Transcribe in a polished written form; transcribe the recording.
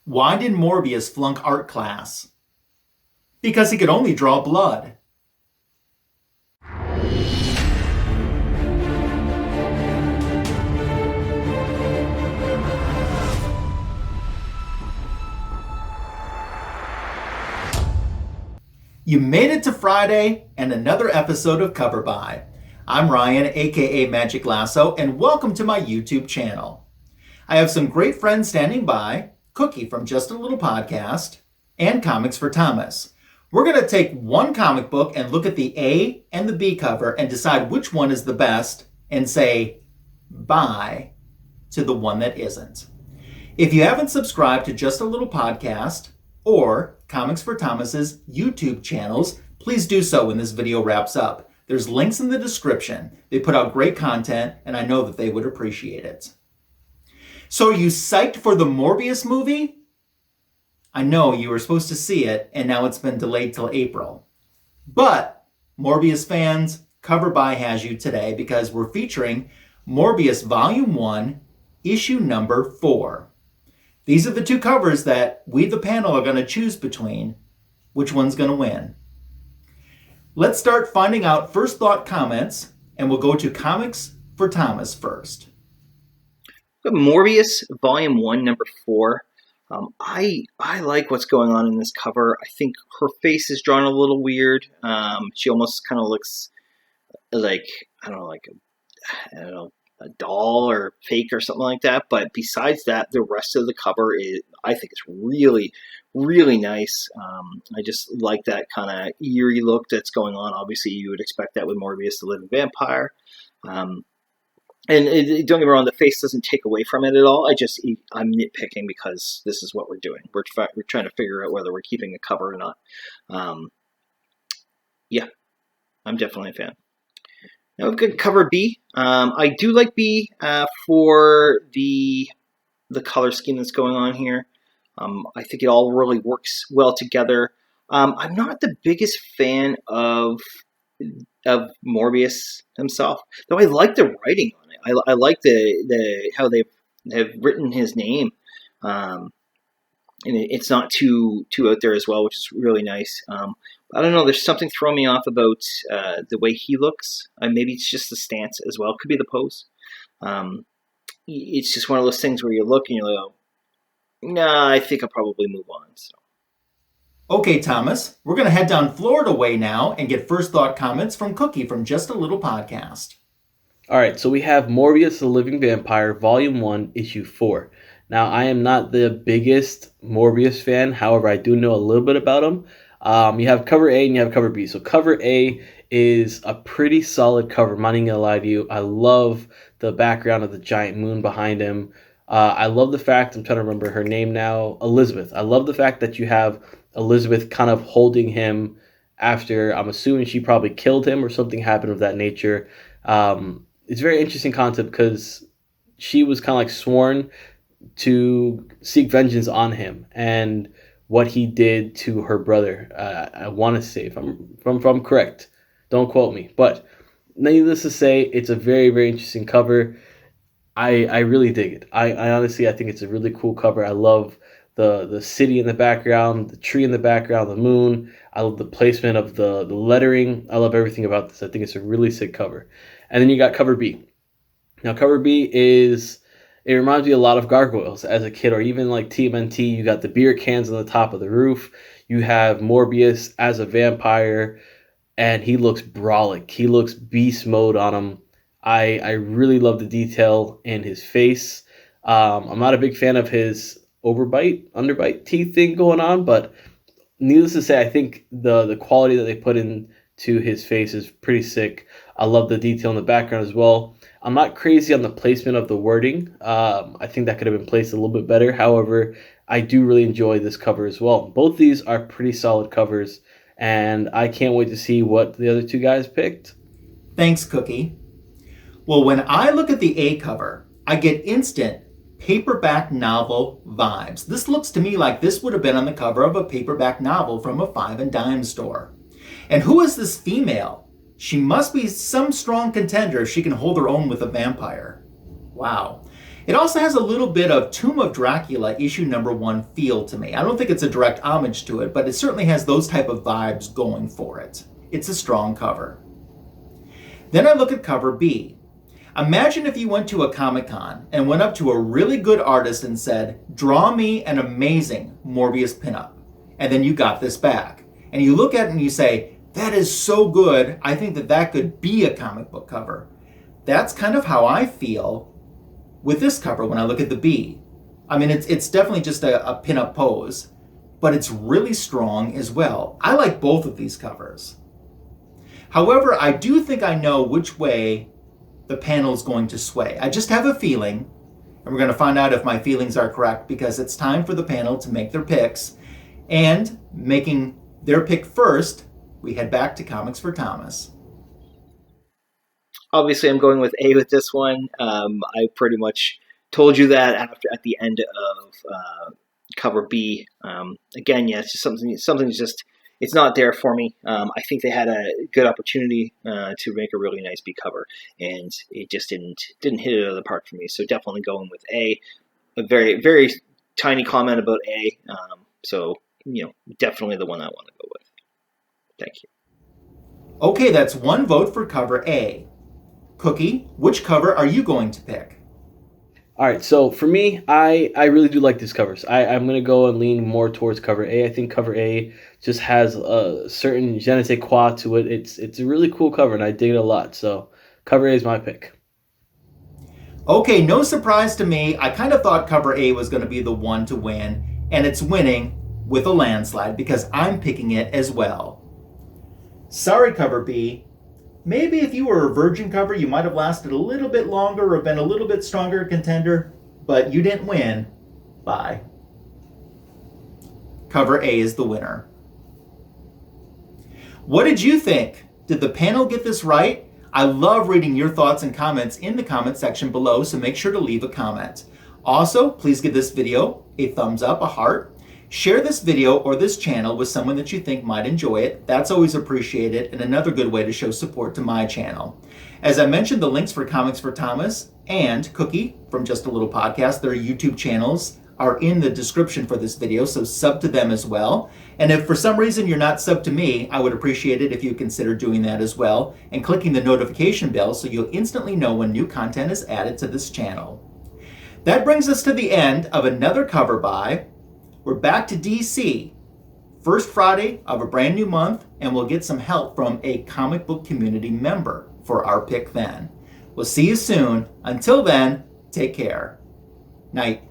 Why did Morbius flunk art class? Because he could only draw blood. You made it to Friday and another episode of Cover By. I'm Ryan, aka Magic Lasso, and welcome to my YouTube channel. I have some great friends standing by, Cookie from Just a Little Podcast, and Comics for Thomas. We're going to take one comic book and look at the A and the B cover and decide which one is the best and say bye to the one that isn't. If you haven't subscribed to Just a Little Podcast or Comics for Thomas's YouTube channels, please do so when this video wraps up. There's links in the description. They put out great content, and I know that they would appreciate it. So are you psyched for the Morbius movie? I know you were supposed to see it, and now it's been delayed till April. But, Morbius fans, Cover By has you today because we're featuring Morbius Volume 1, Issue Number 4. These are the two covers that we, the panel, are going to choose between. Which one's going to win? Let's start finding out first thought comments, and we'll go to Comics for Thomas first. Morbius Volume 1, Number 4. I like what's going on in this cover. I think her face is drawn a little weird. She almost kind of looks like, a doll or fake or something like that. But besides that, the rest of the cover I think it's really, really nice. I just like that kind of eerie look that's going on. Obviously, you would expect that with Morbius, the living vampire. And don't get me wrong, the face doesn't take away from it at all. I'm nitpicking because this is what we're doing. We're trying to figure out whether we're keeping a cover or not. Yeah, I'm definitely a fan. Now we've got cover B. I do like B for the color scheme that's going on here. I think it all really works well together. I'm not the biggest fan of Morbius himself, though I like the writing on it. I like the how they have written his name, and it's not too out there as well, which is really nice. I don't know. There's something throwing me off about the way he looks. Maybe it's just the stance as well. Could be the pose. It's just one of those things where you look and you're like, oh, nah, I think I'll probably move on. So. Okay, Thomas, we're going to head down Florida way now and get first thought comments from Cookie from Just a Little Podcast. All right, so we have Morbius the Living Vampire, Volume 1, Issue 4. Now, I am not the biggest Morbius fan. However, I do know a little bit about him. You have cover A and you have cover B. So cover A is a pretty solid cover. I'm not even going to lie to you. I love the background of the giant moon behind him. I love the fact, I'm trying to remember her name now, Elizabeth. I love the fact that you have Elizabeth kind of holding him after, I'm assuming she probably killed him or something happened of that nature. It's a very interesting concept because she was kind of like sworn to seek vengeance on him and what he did to her brother. I want to say, if I'm correct, don't quote me, but needless to say, it's a very, very interesting cover. I really dig it. I honestly, I think it's a really cool cover. I love the city in the background, the tree in the background, the moon. I love the placement of the lettering. I love everything about this. I think it's a really sick cover. And then you got cover B. Now cover B it reminds me a lot of Gargoyles as a kid, or even like TMNT. You got the beer cans on the top of the roof. You have Morbius as a vampire, and he looks brolic. He looks beast mode on him. I really love the detail in his face. I'm not a big fan of his underbite teeth thing going on, but needless to say, I think the quality that they put into his face is pretty sick. I love the detail in the background as well. I'm not crazy on the placement of the wording. I think that could have been placed a little bit better. However, I do really enjoy this cover as well. Both these are pretty solid covers, and I can't wait to see what the other two guys picked. Thanks, Cookie. Well, when I look at the A cover, I get instant paperback novel vibes. This looks to me like this would have been on the cover of a paperback novel from a 5 and dime store. And who is this female? She must be some strong contender if she can hold her own with a vampire. Wow. It also has a little bit of Tomb of Dracula issue number 1 feel to me. I don't think it's a direct homage to it, but it certainly has those type of vibes going for it. It's a strong cover. Then I look at cover B. Imagine if you went to a Comic-Con and went up to a really good artist and said, draw me an amazing Morbius pinup. And then you got this back. And you look at it and you say, that is so good, I think that that could be a comic book cover. That's kind of how I feel with this cover when I look at the B. I mean, it's definitely just a pinup pose, but it's really strong as well. I like both of these covers. However, I do think I know which way the panel is going to sway. I just have a feeling, and we're going to find out if my feelings are correct, because it's time for the panel to make their picks. And making their pick first, we head back to Comics for Thomas. Obviously, I'm going with A with this one. I pretty much told you that at the end of cover B. Again, yeah, it's just something's just, it's not there for me. I think they had a good opportunity to make a really nice B cover, and it just didn't hit it out of the park for me. So definitely going with A. A very, very tiny comment about A. So, definitely the one I want to go with. Thank you. Okay, that's one vote for cover A. Cookie, which cover are you going to pick? All right, so for me, I really do like these covers. I'm going to go and lean more towards cover A. I think cover A just has a certain je ne sais quoi to it. It's a really cool cover, and I dig it a lot. So cover A is my pick. Okay, no surprise to me. I kind of thought cover A was going to be the one to win, and it's winning with a landslide because I'm picking it as well. Sorry, cover B. Maybe if you were a virgin cover, you might have lasted a little bit longer or been a little bit stronger contender, but you didn't win. Bye. Cover A is the winner. What did you think? Did the panel get this right? I love reading your thoughts and comments in the comment section below, so make sure to leave a comment. Also, please give this video a thumbs up, a heart. Share this video or this channel with someone that you think might enjoy it. That's always appreciated and another good way to show support to my channel. As I mentioned, the links for Comics for Thomas and Cookie from Just a Little Podcast, their YouTube channels, are in the description for this video, so sub to them as well. And if for some reason you're not sub to me, I would appreciate it if you consider doing that as well and clicking the notification bell so you'll instantly know when new content is added to this channel. That brings us to the end of another cover by. We're back to DC. First Friday of a brand new month, and we'll get some help from a comic book community member for our pick then. We'll see you soon. Until then, take care. Night.